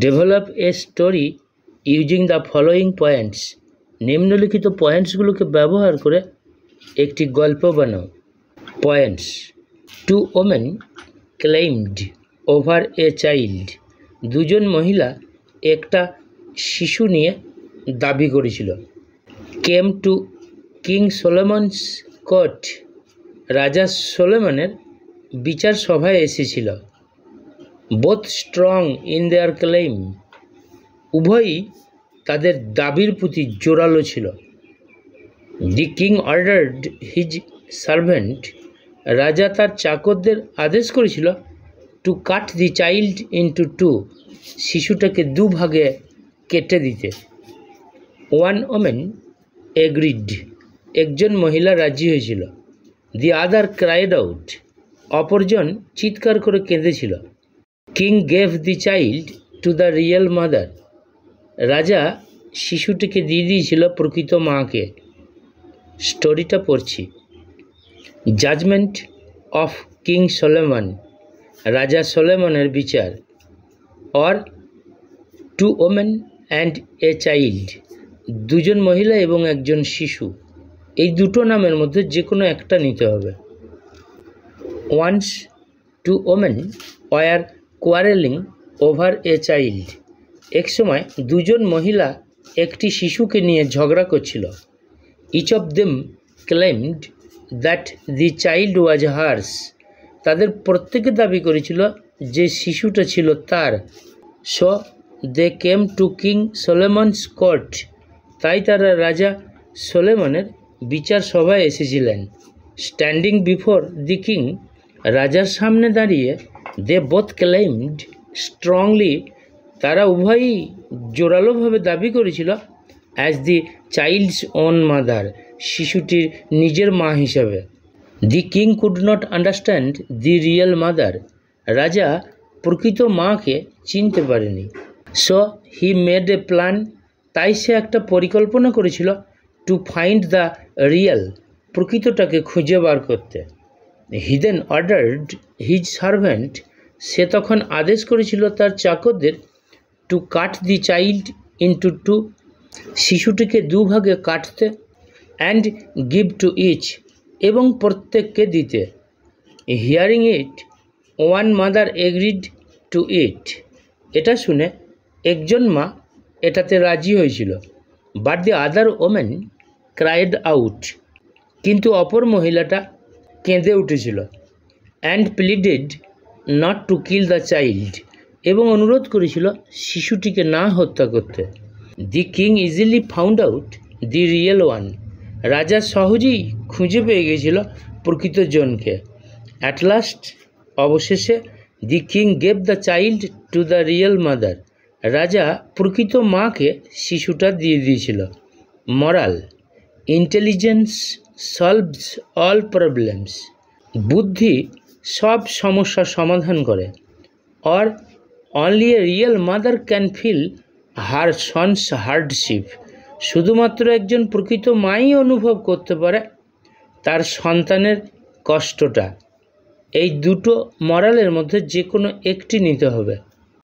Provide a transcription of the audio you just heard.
Develop a story using the following points. নিম্নলিখিত পয়েন্টসগুলোকে ব্যবহার করে একটি গল্প বানাও। Points: two women claimed over a child. দুজন মহিলা একটা শিশু নিয়ে দাবি করেছিল। Came to king Solomon's court. রাজা সোলোমনের বিচার সভায় এসেছিল। Both strong in their claim. উভয়ই তাদের দাবির প্রতি জোরালো ছিল। The king ordered his servant. রাজা তার চাকরদের আদেশ করেছিল to cut the child into two. শিশুটাকে দুভাগে কেটে দিতে। One women agreed. একজন মহিলা রাজি হয়েছিল। The other cried out. অপরজন চিৎকার করে কেঁদেছিল। King gave the child to the real mother. রাজা শিশুটিকে দিয়ে দিয়েছিল প্রকৃত মাকে। স্টোরিটা পড়ছি। Judgment of king Solomon. রাজা সোলোমনের বিচার। Or two women and a child. দুজন মহিলা এবং একজন শিশু। এই দুটো নামের মধ্যে যে কোনো একটা নিতে হবে। Once two women were quarrelling over a child. এক সময় দুজন মহিলা একটি শিশুকে নিয়ে ঝগড়া করছিল। Each of them claimed that the child was hers. তাদের প্রত্যেকে দাবি করেছিল যে শিশুটা ছিল তার। So they came to king Solomon's court. তাই তারা রাজা সোলোমনের বিচার সভায় এসেছিলেন। Standing before the king. রাজার সামনে দাঁড়িয়ে দে বোথ ক্লেইমড স্ট্রংলি। তারা উভয়ই জোরালোভাবে দাবি করেছিল as the child's own mother. শিশুটির নিজের মা হিসাবে। The king could not understand the real mother. রাজা প্রকৃত মাকে চিনতে পারেনি। So he made a plan. তাই সে একটা পরিকল্পনা করেছিল টু ফাইন্ড দ্য রিয়েল। প্রকৃতটাকে খুঁজে বার করতে। He then ordered his servant. সে তখন আদেশ করেছিল তার চাকরদের to cut the child into two. শিশুটিকে দুভাগে কাটতে। And give to each. এবং প্রত্যেককে দিতে। Hearing it one mother agreed to it. এটা শুনে একজন মা এটাতে রাজি হয়েছিল। But the other women cried out. কিন্তু অপর মহিলাটা কেঁদে উঠেছিল। And pleaded not to kill the child. এবং অনুরোধ করেছিল শিশুটিকে না হত্যা করতে। The king easily found out the real one. রাজা সহজেই খুঁজে পেয়ে গেছিল প্রকৃত জনকে। অ্যাট লাস্ট, অবশেষে, the king gave the child to the real mother. রাজা প্রকৃত মাকে শিশুটা দিয়ে দিয়েছিল। Moral: intelligence solves all problems. বুদ্ধি সব সমস্যার সমাধান করে। Or only a real mother can feel her son's hardship. শুধুমাত্র একজন প্রকৃত মাই অনুভব করতে পারে তার সন্তানের কষ্টটা। এই দুটো মরালের মধ্যে যে কোনো একটি নিতে হবে।